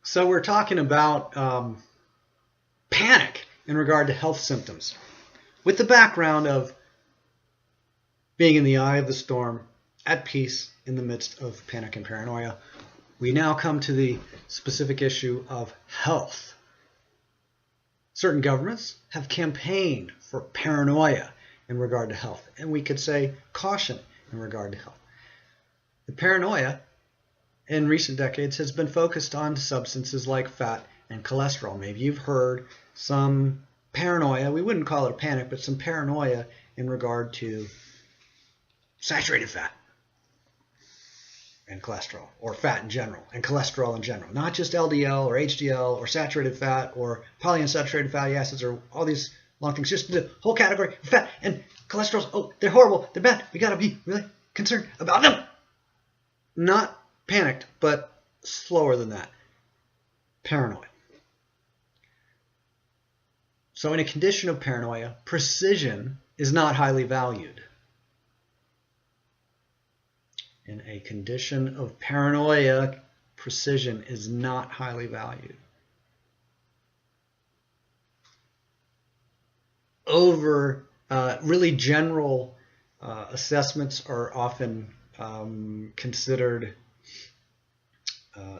So we're talking about panic in regard to health symptoms, with the background of being in the eye of the storm, at peace in the midst of panic and paranoia. We now come to the specific issue of health. Certain governments have campaigned for paranoia in regard to health, and we could say caution in regard to health. The paranoia in recent decades has been focused on substances like fat and cholesterol. Maybe you've heard some paranoia, we wouldn't call it a panic, but some paranoia in regard to saturated fat and cholesterol, or fat in general, and cholesterol in general. Not just LDL or HDL or saturated fat or polyunsaturated fatty acids or all these long things, just the whole category of fat and cholesterol. Oh, they're horrible, they're bad, we gotta be really concerned about them. Not panicked, but slower than that. Paranoid. So in a condition of paranoia, precision is not highly valued. In a condition of paranoia, precision is not highly valued. Really general assessments are often considered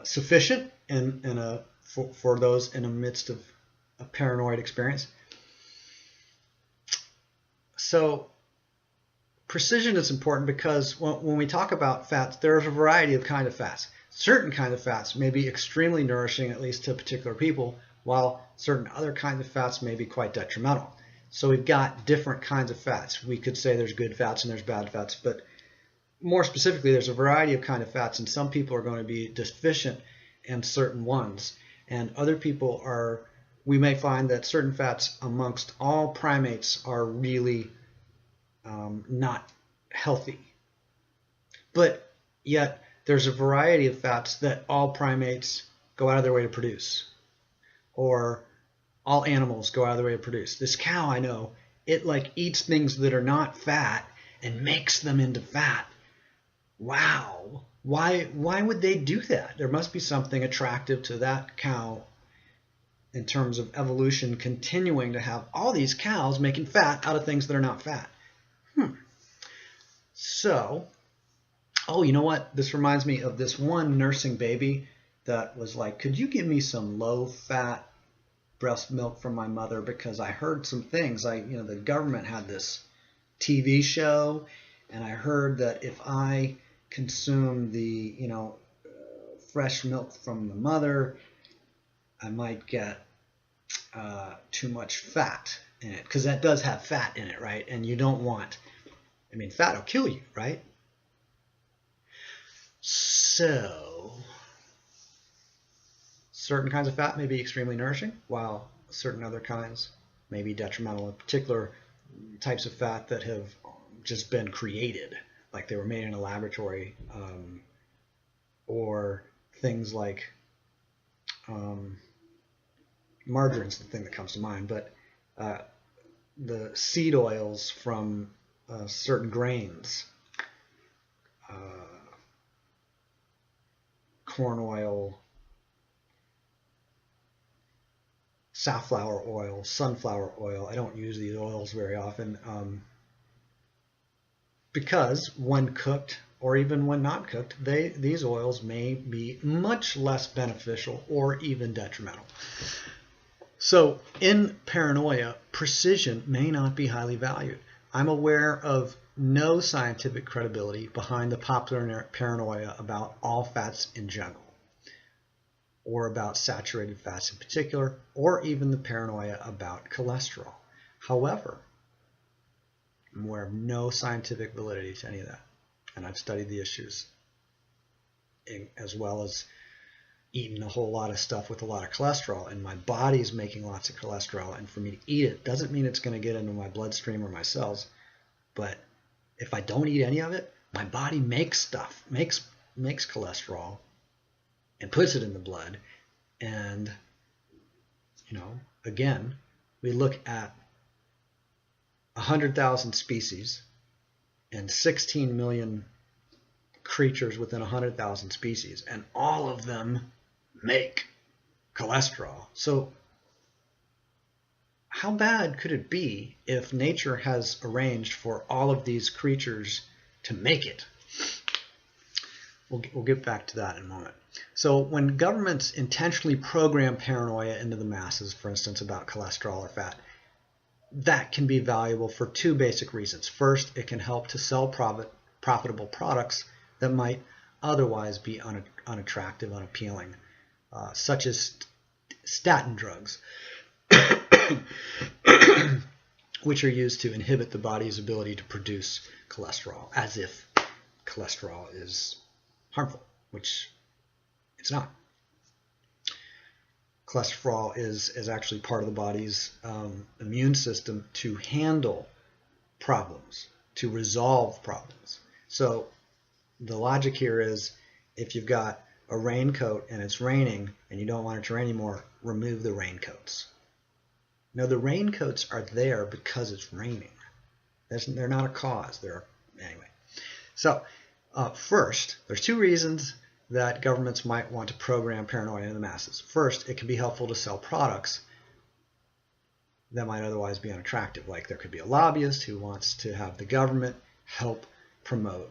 sufficient for those in the midst of a paranoid experience. So precision is important because when we talk about fats, there's a variety of kind of fats. Certain kind of fats may be extremely nourishing, at least to particular people, while certain other kinds of fats may be quite detrimental. So we've got different kinds of fats. We could say there's good fats and there's bad fats, but more specifically, there's a variety of kind of fats, and some people are going to be deficient in certain ones, and other people are, we may find that certain fats amongst all primates are really not healthy. But yet there's a variety of fats that all primates go out of their way to produce, or all animals go out of their way to produce. This cow, I know, it like eats things that are not fat and makes them into fat. Wow, why would they do that? There must be something attractive to that cow in terms of evolution, continuing to have all these cows making fat out of things that are not fat. So, oh, you know what? This reminds me of this one nursing baby that was like, could you give me some low-fat breast milk from my mother, because I heard some things. The government had this TV show, and I heard that if I consume the, fresh milk from the mother, I might get too much fat in it, because that does have fat in it, right? And you don't want, fat will kill you, right? So, certain kinds of fat may be extremely nourishing, while certain other kinds may be detrimental. In particular, types of fat that have just been created, like they were made in a laboratory, or things like margarine's the thing that comes to mind, but the seed oils from certain grains, corn oil, safflower oil, sunflower oil. I don't use these oils very often because when cooked, or even when not cooked, these oils may be much less beneficial or even detrimental. So in paranoia, precision may not be highly valued. I'm aware of no scientific credibility behind the popular paranoia about all fats in general, or about saturated fats in particular, or even the paranoia about cholesterol. However, I'm aware of no scientific validity to any of that, and I've studied the issues, as well as eaten a whole lot of stuff with a lot of cholesterol, and my body's making lots of cholesterol, and for me to eat it doesn't mean it's going to get into my bloodstream or my cells. But if I don't eat any of it, my body makes stuff, makes cholesterol and puts it in the blood. And again, we look at 100,000 species and 16 million creatures within 100,000 species, and all of them make cholesterol. So how bad could it be if nature has arranged for all of these creatures to make it? We'll get back to that in a moment. So when governments intentionally program paranoia into the masses, for instance, about cholesterol or fat, that can be valuable for two basic reasons. First, it can help to sell profitable products that might otherwise be unattractive, unappealing, such as statin drugs, which are used to inhibit the body's ability to produce cholesterol, as if cholesterol is harmful, which it's not. Cholesterol is actually part of the body's immune system to handle problems, to resolve problems. So the logic here is, if you've got a raincoat and it's raining and you don't want it to rain anymore, remove the raincoats. No, the raincoats are there because it's raining. They're not a cause. Anyway. So first, there's two reasons that governments might want to program paranoia in the masses. First, it can be helpful to sell products that might otherwise be unattractive. Like there could be a lobbyist who wants to have the government help promote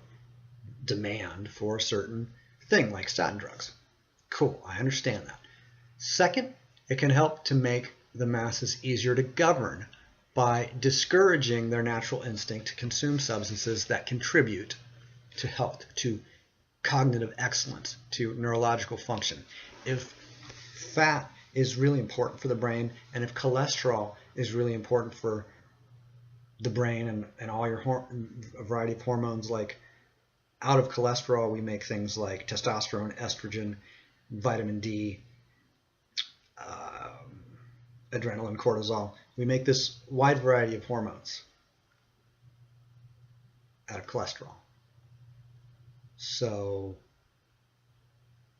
demand for a certain thing like statin drugs. Cool, I understand that. Second, it can help to make the masses easier to govern by discouraging their natural instinct to consume substances that contribute to health, to cognitive excellence, to neurological function. If fat is really important for the brain, and if cholesterol is really important for the brain and all your a variety of hormones, like out of cholesterol we make things like testosterone, estrogen, vitamin D, adrenaline, cortisol. We make this wide variety of hormones out of cholesterol. So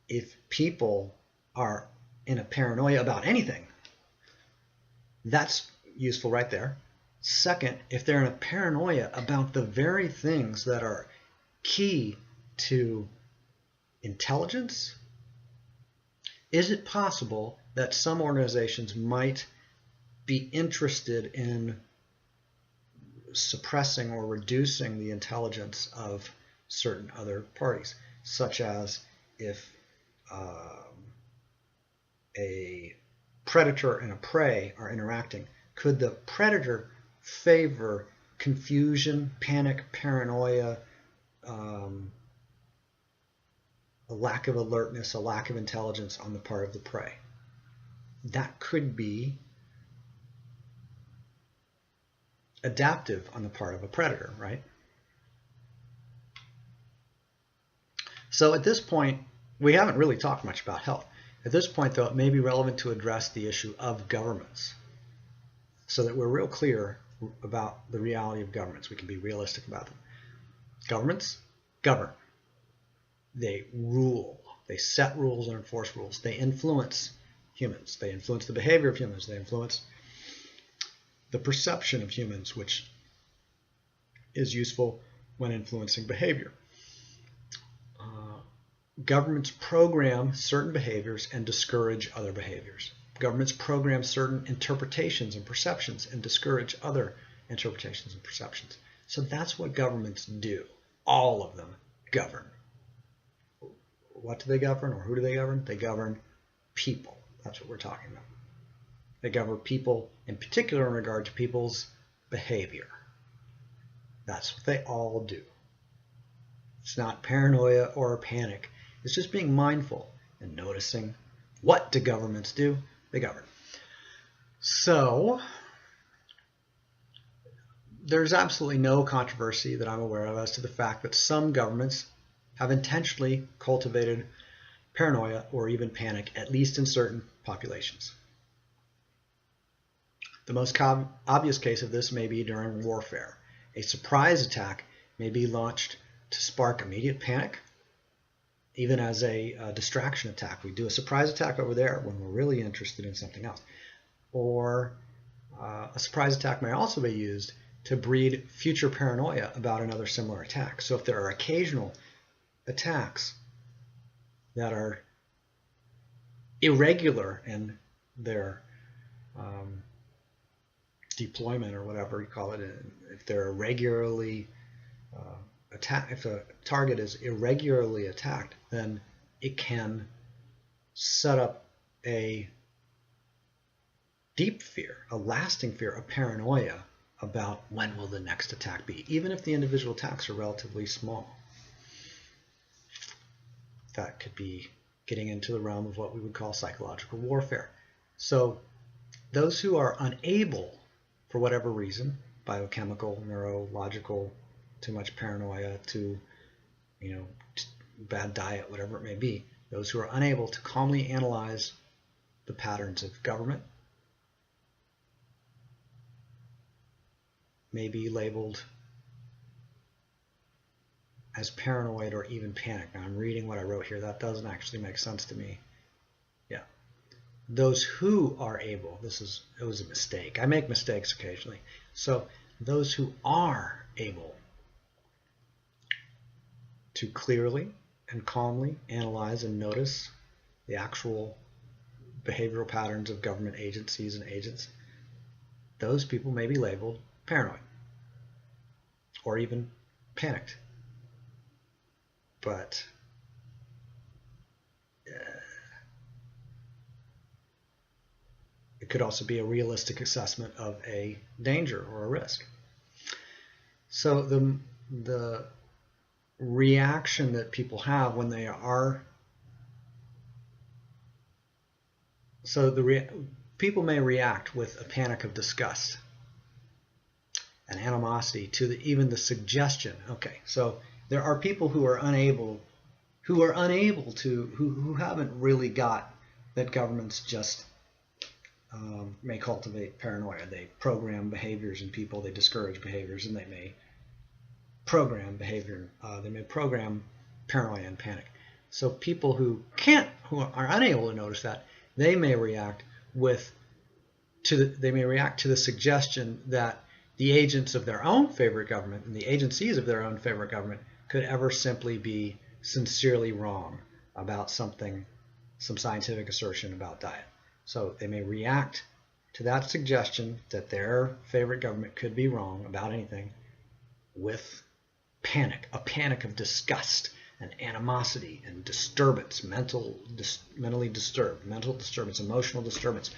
if people are in a paranoia about anything, that's useful right there. Second, if they're in a paranoia about the very things that are key to intelligence, is it possible that some organizations might be interested in suppressing or reducing the intelligence of certain other parties, such as if a predator and a prey are interacting? Could the predator favor confusion, panic, paranoia, a lack of alertness, a lack of intelligence on the part of the prey? That could be adaptive on the part of a predator, right? So at this point, we haven't really talked much about health. At this point, though, it may be relevant to address the issue of governments so that we're real clear about the reality of governments. We can be realistic about them. Governments govern. They rule. They set rules and enforce rules. They influence humans. They influence the behavior of humans. They influence the perception of humans, which is useful when influencing behavior. Governments program certain behaviors and discourage other behaviors. Governments program certain interpretations and perceptions and discourage other interpretations and perceptions. So that's what governments do. All of them govern. What do they govern, or who do they govern? They govern people. That's what we're talking about. They govern people in particular in regard to people's behavior. That's what they all do. It's not paranoia or panic. It's just being mindful and noticing. What do governments do? They govern. So there's absolutely no controversy that I'm aware of as to the fact that some governments have intentionally cultivated paranoia or even panic, at least in certain populations. The most obvious case of this may be during warfare. A surprise attack may be launched to spark immediate panic, even as a distraction attack. We do a surprise attack over there when we're really interested in something else. Or a surprise attack may also be used to breed future paranoia about another similar attack. So if there are occasional attacks that are irregular in their deployment or whatever you call it, if they're irregularly attacked, if a target is irregularly attacked, then it can set up a deep fear, a lasting fear, a paranoia about when will the next attack be, even if the individual attacks are relatively small. That could be getting into the realm of what we would call psychological warfare. So those who are unable, for whatever reason, biochemical, neurological, too much paranoia, too, bad diet, whatever it may be, those who are unable to calmly analyze the patterns of government may be labeled as paranoid or even panic. Now I'm reading what I wrote here. That doesn't actually make sense to me. Yeah. Those who are able, it was a mistake. I make mistakes occasionally. So those who are able to clearly and calmly analyze and notice the actual behavioral patterns of government agencies and agents, those people may be labeled paranoid or even panicked. But it could also be a realistic assessment of a danger or a risk. So the reaction that people have when they are, people may react with a panic of disgust and animosity to even the suggestion. Okay, so there are people who are unable to, who haven't really got that governments just may cultivate paranoia. They program behaviors in people, they discourage behaviors, and they may program behavior, they may program paranoia and panic. So people who are unable to notice that, they may react to the suggestion that the agents of their own favorite government and the agencies of their own favorite government could ever simply be sincerely wrong about something, some scientific assertion about diet. So they may react to that suggestion that their favorite government could be wrong about anything with panic, a panic of disgust and animosity and disturbance, mentally disturbed, mental disturbance, emotional disturbance.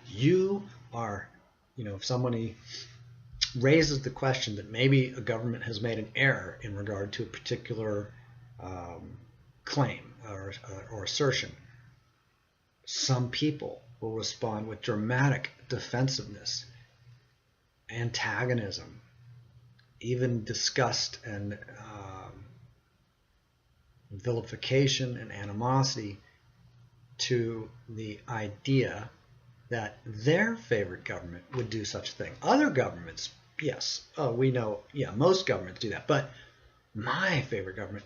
You are, if somebody raises the question that maybe a government has made an error in regard to a particular claim or assertion, some people will respond with dramatic defensiveness, antagonism, even disgust and vilification and animosity to the idea that their favorite government would do such a thing. Other governments, yes, we know, yeah, most governments do that, but my favorite government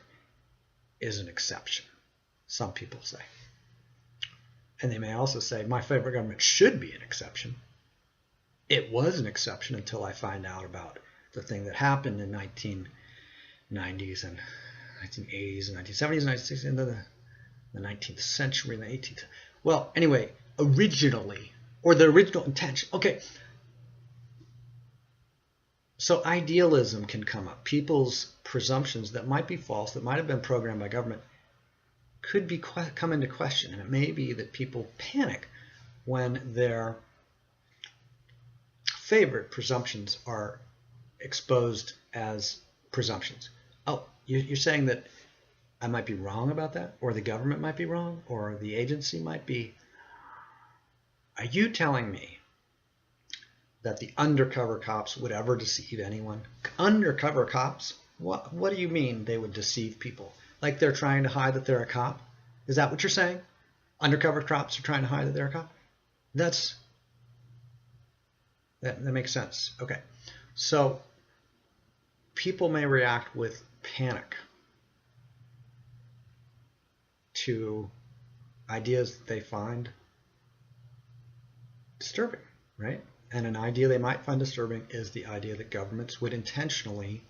is an exception, some people say. And they may also say, my favorite government should be an exception. It was an exception until I find out about the thing that happened in 1990s and 1980s and 1970s and 1960s, into the 19th century and the 18th. Well, anyway, originally, or the original intention. Okay. So idealism can come up. People's presumptions that might be false, that might have been programmed by government, could be come into question. And it may be that people panic when their favorite presumptions are exposed as presumptions. Oh, you're saying that I might be wrong about that, or the government might be wrong, or the agency might be. Are you telling me that the undercover cops would ever deceive anyone? Undercover cops? What do you mean they would deceive people? Like they're trying to hide that they're a cop? Is that what you're saying? Undercover cops are trying to hide that they're a cop? That makes sense. Okay. So people may react with panic to ideas that they find disturbing, right? And an idea they might find disturbing is the idea that governments would intentionally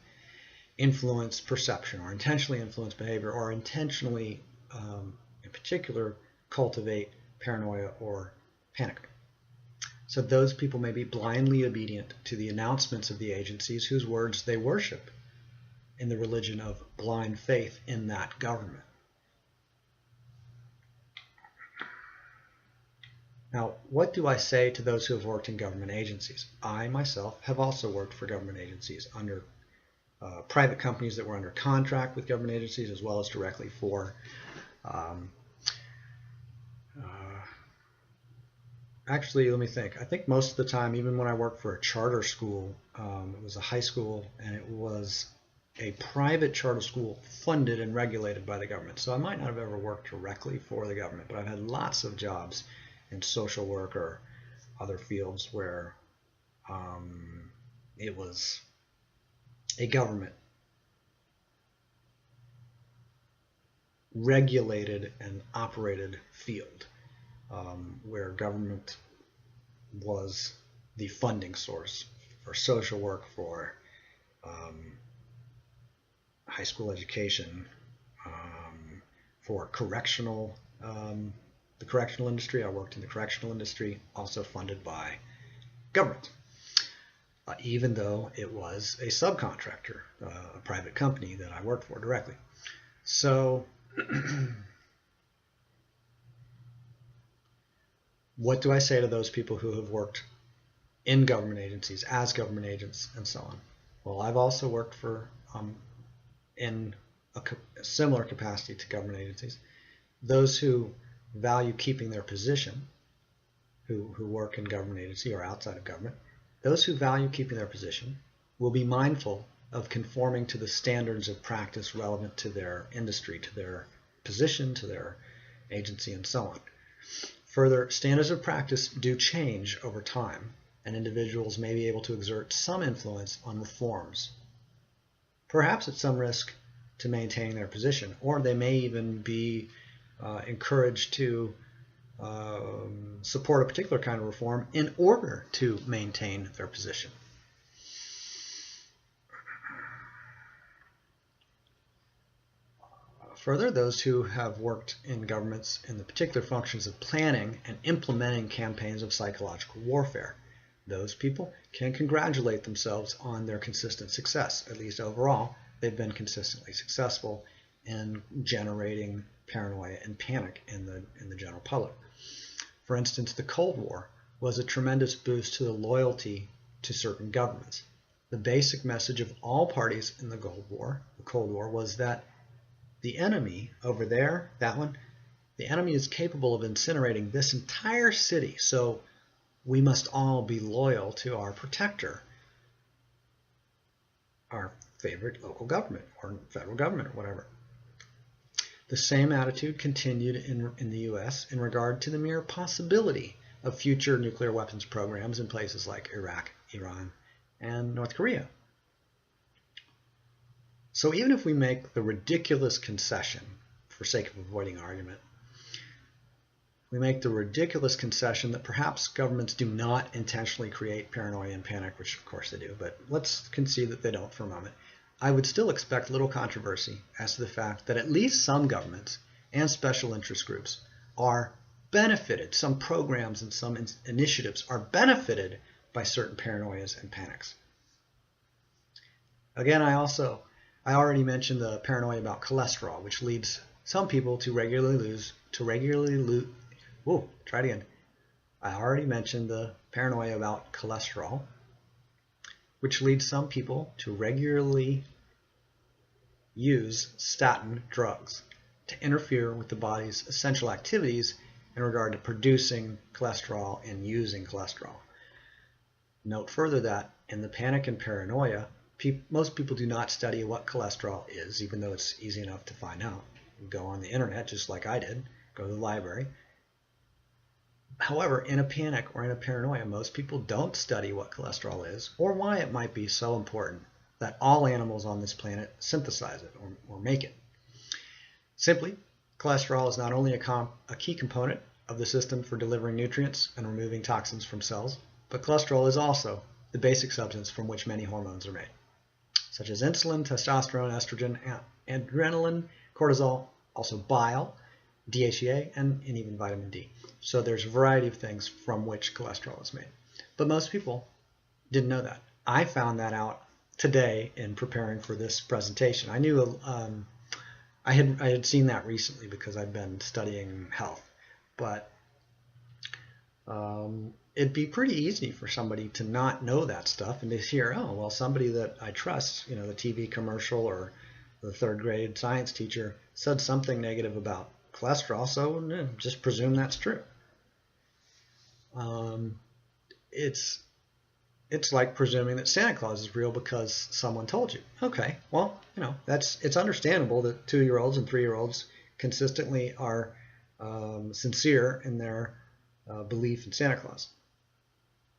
influence perception, or intentionally influence behavior, or intentionally, in particular, cultivate paranoia, or panic. So those people may be blindly obedient to the announcements of the agencies whose words they worship in the religion of blind faith in that government. Now, what do I say to those who have worked in government agencies? I, myself, have also worked for government agencies under private companies that were under contract with government agencies, as well as directly for actually, let me think. I think most of the time, even when I worked for a charter school, it was a high school, and it was a private charter school funded and regulated by the government. So I might not have ever worked directly for the government, but I've had lots of jobs in social work or other fields where it was a government regulated and operated field, where government was the funding source for social work, for high school education, for correctional, the correctional industry. I worked in the correctional industry, also funded by government, even though it was a subcontractor, a private company that I worked for directly. So what do I say to those people who have worked in government agencies, as government agents, and so on? Well, I've also worked for in a similar capacity to government agencies. Those who value keeping their position, who work in government agency or outside of government, those who value keeping their position will be mindful of conforming to the standards of practice relevant to their industry, to their position, to their agency, and so on. Further, standards of practice do change over time, and individuals may be able to exert some influence on reforms, perhaps at some risk to maintaining their position, or they may even be encouraged to support a particular kind of reform in order to maintain their position. Further, those who have worked in governments in the particular functions of planning and implementing campaigns of psychological warfare, those people can congratulate themselves on their consistent success. At least overall, they've been consistently successful in generating paranoia and panic in the general public. For instance, the Cold War was a tremendous boost to the loyalty to certain governments. The basic message of all parties in the Cold War was that the enemy over there, that one, the enemy is capable of incinerating this entire city, so we must all be loyal to our protector, our favorite local government or federal government or whatever. The same attitude continued in the U.S. in regard to the mere possibility of future nuclear weapons programs in places like Iraq, Iran, and North Korea. So even if we make the ridiculous concession, for sake of avoiding argument, we make the ridiculous concession that perhaps governments do not intentionally create paranoia and panic, which of course they do, but let's concede that they don't for a moment. I would still expect little controversy as to the fact that at least some governments and special interest groups are benefited, some programs and some initiatives are benefited by certain paranoias and panics. Again, I already mentioned the paranoia about cholesterol, which leads some people to I already mentioned the paranoia about cholesterol, which leads some people to regularly use statin drugs to interfere with the body's essential activities in regard to producing cholesterol and using cholesterol. Note further that in the panic and paranoia, most people do not study what cholesterol is, even though it's easy enough to find out. You go on the internet, just like I did, go to the library. However, in a panic or in a paranoia, most people don't study what cholesterol is or why it might be so important that all animals on this planet synthesize it or make it. Simply, cholesterol is not only a key component of the system for delivering nutrients and removing toxins from cells, but cholesterol is also the basic substance from which many hormones are made, such as insulin, testosterone, estrogen, adrenaline, cortisol, also bile, DHEA, and even vitamin D. So there's a variety of things from which cholesterol is made. But most people didn't know that. I found that out today in preparing for this presentation. I knew I had seen that recently because I've been studying health, but it'd be pretty easy for somebody to not know that stuff and to hear, oh, well, somebody that I trust, the TV commercial or the third grade science teacher said something negative about cholesterol, so just presume that's true. It's like presuming that Santa Claus is real because someone told you. Okay, well, it's understandable that 2-year-olds and 3-year-olds consistently are sincere in their belief in Santa Claus.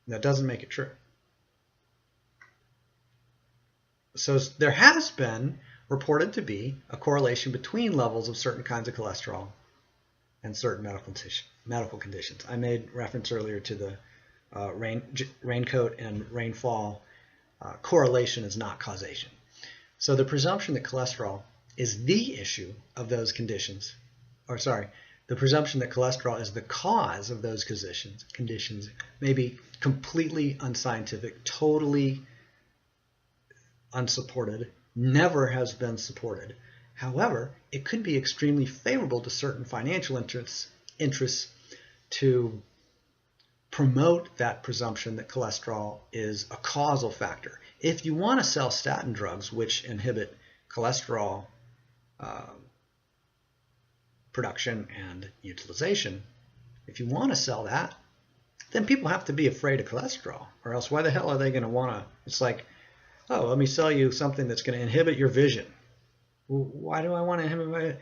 That doesn't make it true. So there has been reported to be a correlation between levels of certain kinds of cholesterol and certain medical conditions. I made reference earlier to the raincoat and rainfall. Correlation is not causation. So the presumption that cholesterol is the issue of those conditions, the presumption that cholesterol is the cause of those conditions may be completely unscientific, totally unsupported, never has been supported. However, it could be extremely favorable to certain financial interests to promote that presumption that cholesterol is a causal factor. If you want to sell statin drugs, which inhibit cholesterol production and utilization, if you want to sell that, then people have to be afraid of cholesterol, or else why the hell are they going to want to? It's like, oh, let me sell you something that's going to inhibit your vision. Why do I want to inhibit my?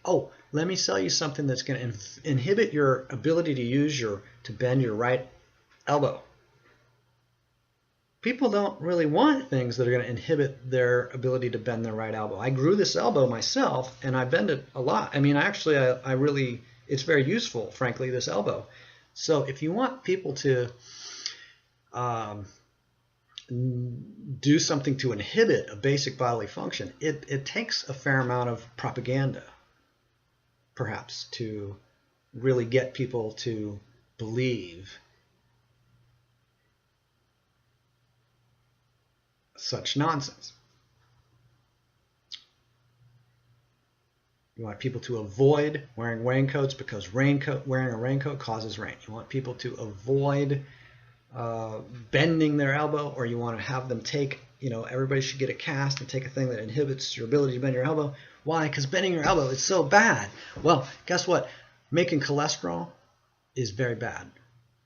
Oh, let me sell you something that's going to inhibit your ability to bend your right elbow. People don't really want things that are going to inhibit their ability to bend their right elbow. I grew this elbow myself, and I bend it a lot. I mean, actually, I really, it's very useful, frankly, this elbow. So if you want people to do something to inhibit a basic bodily function, it takes a fair amount of propaganda, perhaps, to really get people to believe such nonsense. You want people to avoid wearing raincoats because wearing a raincoat causes rain. You want people to avoid bending their elbow, or you want to have them take, everybody should get a cast and take a thing that inhibits your ability to bend your elbow. Why? Because bending your elbow is so bad. Well, guess what? Making cholesterol is very bad.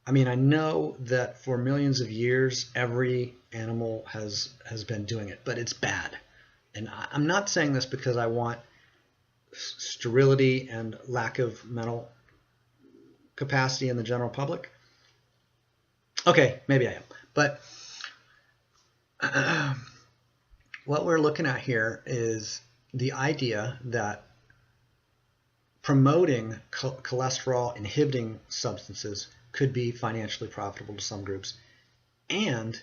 I mean, I know that for millions of years, every animal has been doing it, but it's bad. And I'm not saying this because I want sterility and lack of mental capacity in the general public. Okay, maybe I am. But what we're looking at here is the idea that promoting cholesterol inhibiting substances could be financially profitable to some groups. And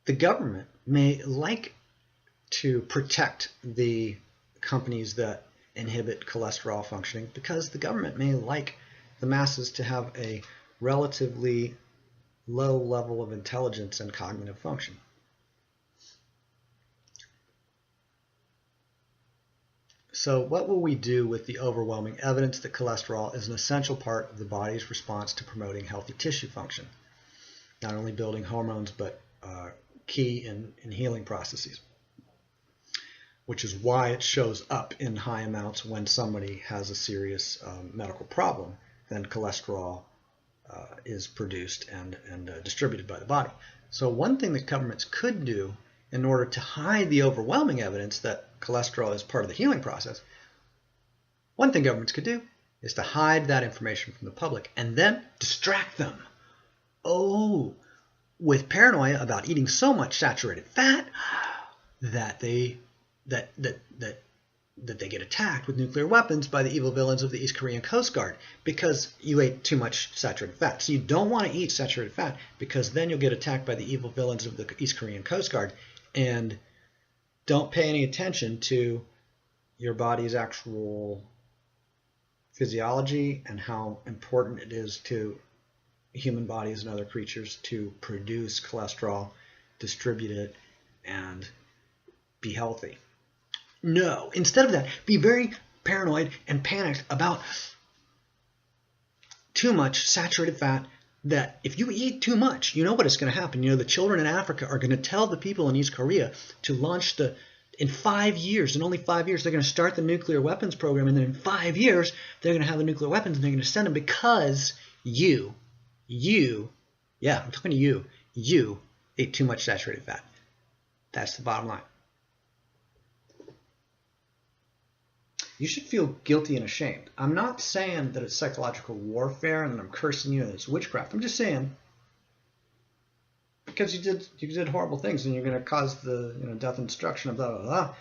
the government may like to protect the companies that inhibit cholesterol functioning because the government may like the masses to have a relatively low level of intelligence and cognitive function. So what will we do with the overwhelming evidence that cholesterol is an essential part of the body's response to promoting healthy tissue function, not only building hormones, but key in healing processes, which is why it shows up in high amounts when somebody has a serious medical problem. Then cholesterol is produced and distributed by the body. So one thing that governments could do in order to hide the overwhelming evidence that cholesterol is part of the healing process, one thing governments could do is to hide that information from the public and then distract them. Oh, with paranoia about eating so much saturated fat that they get attacked with nuclear weapons by the evil villains of the East Korean Coast Guard because you ate too much saturated fat. So you don't want to eat saturated fat because then you'll get attacked by the evil villains of the East Korean Coast Guard. And don't pay any attention to your body's actual physiology and how important it is to human bodies and other creatures to produce cholesterol, distribute it, and be healthy. No, instead of that, be very paranoid and panicked about too much saturated fat, that if you eat too much, you know what is going to happen. The children in Africa are going to tell the people in East Korea to launch in 5 years, in only 5 years, they're going to start the nuclear weapons program, and then in 5 years, they're going to have the nuclear weapons, and they're going to send them because you, yeah, I'm talking to you ate too much saturated fat. That's the bottom line. You should feel guilty and ashamed. I'm not saying that it's psychological warfare and I'm cursing you and it's witchcraft. I'm just saying because you did horrible things and you're going to cause the death and destruction of blah blah blah.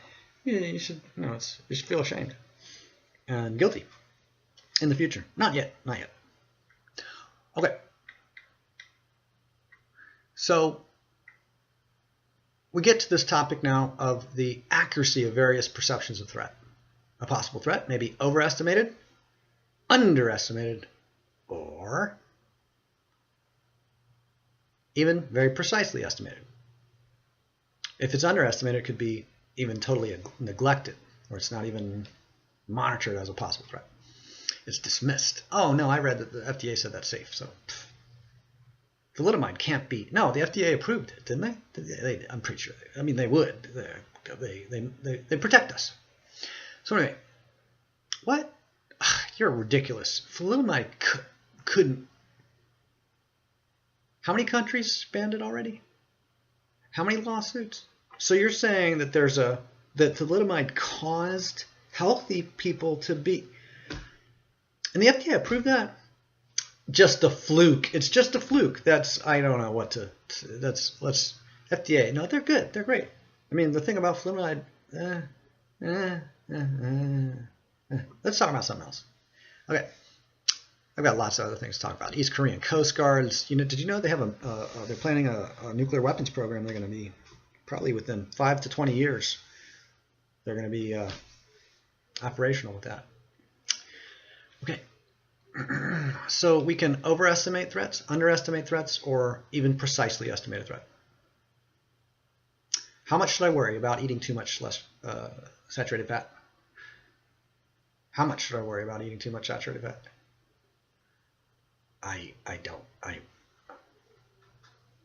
You should you should feel ashamed and guilty in the future. Not yet. Okay. So we get to this topic now of the accuracy of various perceptions of threat. A possible threat may be overestimated, underestimated, or even very precisely estimated. If it's underestimated, it could be even totally neglected, or it's not even monitored as a possible threat. It's dismissed. Oh, no, I read that the FDA said that's safe, so thalidomide can't be. No, the FDA approved it, didn't they? I'm pretty sure. They would. They protect us. So anyway, what? You're ridiculous. Thalidomide couldn't. How many countries banned it already? How many lawsuits? So you're saying that that thalidomide caused healthy people to be, and the FDA approved that? Just a fluke. It's just a fluke. I don't know what to. Let's FDA. No, they're good. They're great. The thing about thalidomide. Let's talk about something else. Okay, I've got lots of other things to talk about. East Korean Coast Guards. Did you know they have they're planning a nuclear weapons program? They're going to be probably within 5 to 20 years. They're going to be operational with that. Okay, so we can overestimate threats, underestimate threats, or even precisely estimate a threat. How much should I worry about eating too much less saturated fat? How much should I worry about eating too much saturated fat?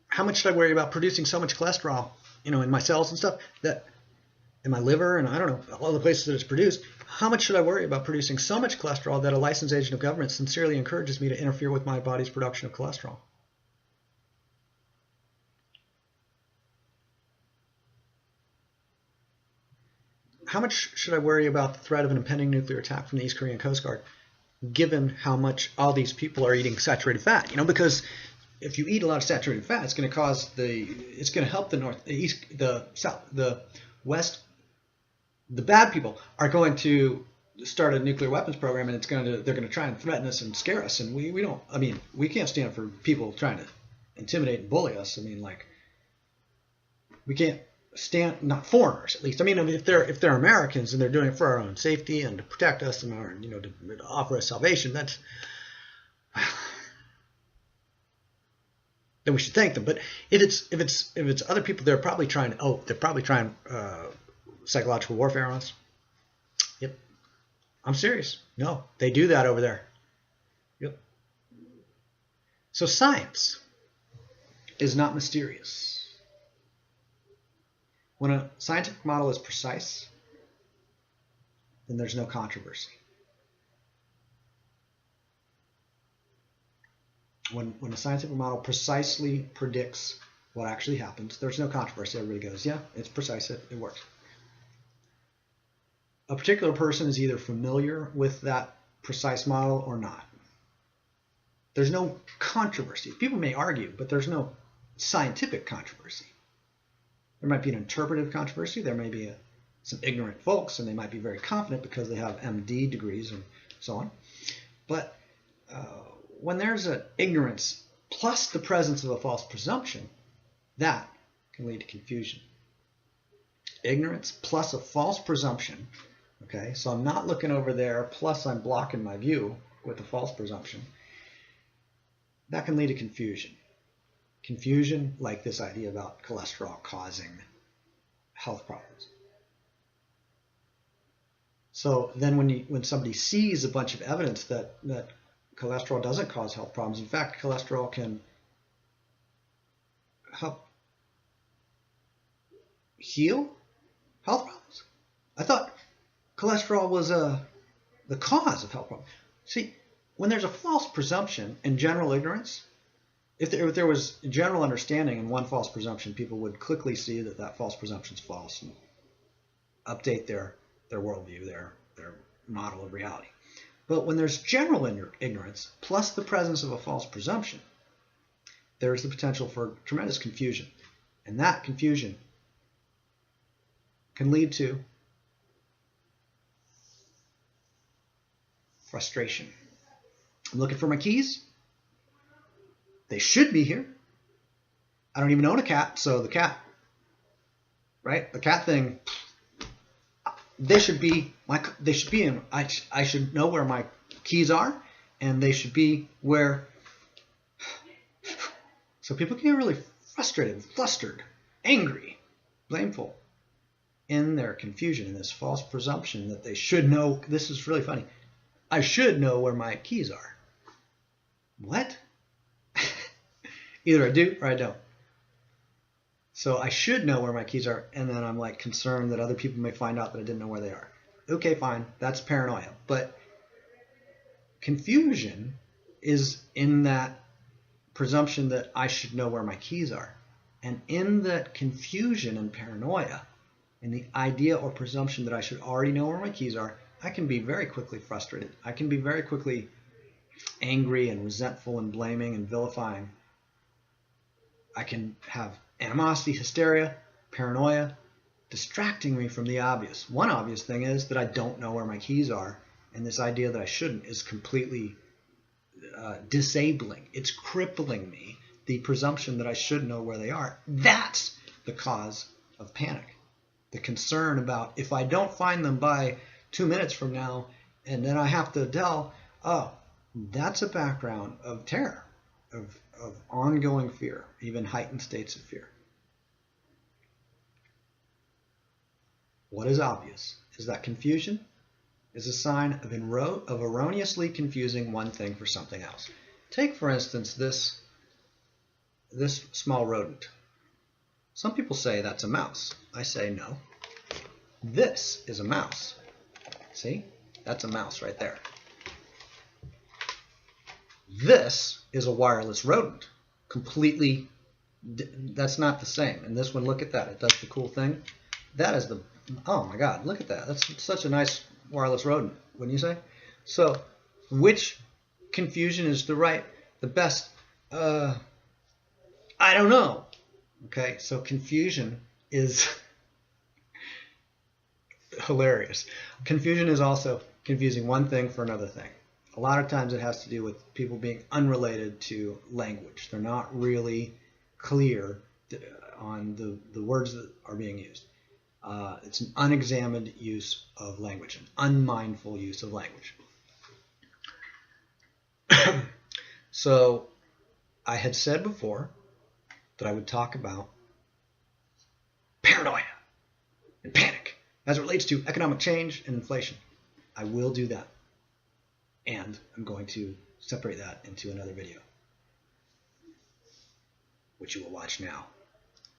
How much should I worry about producing so much cholesterol, in my cells and stuff, that in my liver and I don't know, all the places that it's produced? How much should I worry about producing so much cholesterol that a licensed agent of government sincerely encourages me to interfere with my body's production of cholesterol? How much should I worry about the threat of an impending nuclear attack from the East Korean Coast Guard, given how much all these people are eating saturated fat? Because if you eat a lot of saturated fat, it's going to help the North, the East, the South, the West. The bad people are going to start a nuclear weapons program, and they're going to try and threaten us and scare us, and we don't. We can't stand for people trying to intimidate and bully us. We can't stand, not foreigners at least. If they're Americans and they're doing it for our own safety and to protect us and our, to offer us salvation, that's, then we should thank them. But if it's other people, they're probably trying psychological warfare on us. Yep, I'm serious. No, they do that over there. Yep. So science is not mysterious. When a scientific model is precise, then there's no controversy. When a scientific model precisely predicts what actually happens, there's no controversy. Everybody goes, yeah, it's precise, it works. A particular person is either familiar with that precise model or not. There's no controversy. People may argue, but there's no scientific controversy. There might be an interpretive controversy. There may be some ignorant folks, and they might be very confident because they have MD degrees and so on. But when there's an ignorance plus the presence of a false presumption, that can lead to confusion. Ignorance plus a false presumption Okay, so I'm not looking over there, plus I'm blocking my view with a false presumption. That can lead to confusion. Confusion, like this idea about cholesterol causing health problems. So then when somebody sees a bunch of evidence that cholesterol doesn't cause health problems, in fact, cholesterol can help heal health problems. I thought cholesterol was the cause of health problems. See, when there's a false presumption and general ignorance, if there was general understanding and one false presumption, people would quickly see that that false presumption is false and update their worldview, their model of reality. But when there's general ignorance plus the presence of a false presumption, there's the potential for tremendous confusion. And that confusion can lead to frustration. I'm looking for my keys. They should be here. I don't even own a cat, so the cat, right? The cat thing, they should be in. I should know where my keys are, and they should be where. So people get really frustrated, flustered, angry, blameful in their confusion, in this false presumption that they should know. This is really funny. I should know where my keys are. What? Either I do or I don't. So I should know where my keys are, and then I'm like concerned that other people may find out that I didn't know where they are. Okay, fine. That's paranoia. But confusion is in that presumption that I should know where my keys are. And in that confusion and paranoia, in the idea or presumption that I should already know where my keys are, I can be very quickly frustrated. I can be very quickly angry and resentful and blaming and vilifying. I can have animosity, hysteria, paranoia, distracting me from the obvious. One obvious thing is that I don't know where my keys are, and this idea that I shouldn't is completely disabling. It's crippling me, the presumption that I should know where they are. That's the cause of panic. The concern about if I don't find them by 2 minutes from now, and then I have to tell, oh, that's a background of terror, of ongoing fear, even heightened states of fear. What is obvious is that confusion is a sign of erroneously confusing one thing for something else. Take, for instance, this small rodent. Some people say that's a mouse. I say no. This is a mouse. See? That's a mouse right there. This is a wireless rodent. Completely, that's not the same. And this one, look at that. It does the cool thing. That is the, oh my God, look at that. That's such a nice wireless rodent, wouldn't you say? So, which confusion is the best? I don't know. Okay, so confusion is hilarious. Confusion is also confusing one thing for another thing. A lot of times it has to do with people being unrelated to language. They're not really clear on the words that are being used. It's an unexamined use of language, an unmindful use of language. So I had said before that I would talk about paranoia and panic as it relates to economic change and inflation. I will do that. And I'm going to separate that into another video, which you will watch now.